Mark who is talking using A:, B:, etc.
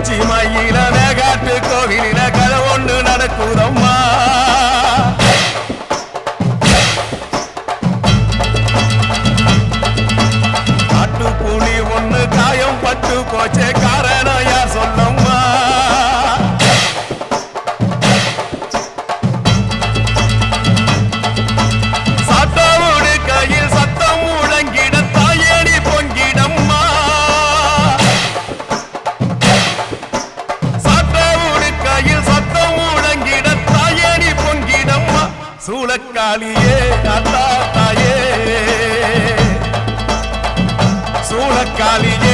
A: உச்சி மயில மேகாட்டு கோவிலில கதை ஒன்று நடக்குதம்மா. காட்டு புலி ஒண்ணு காயம் பட்டு போச்சே காரணம் யார் சொல்லம்மா. சாத்தாவோடு கையில் சத்தம் முழங்கிட தாயணி பொங்கிடம்மா. சாத்தாவோடு கையில் சத்தம் முழங்கிட தாயணி பொங்கிடம்மா. சூளக்காளியே அத்தா தாயே, சூளக்காளியே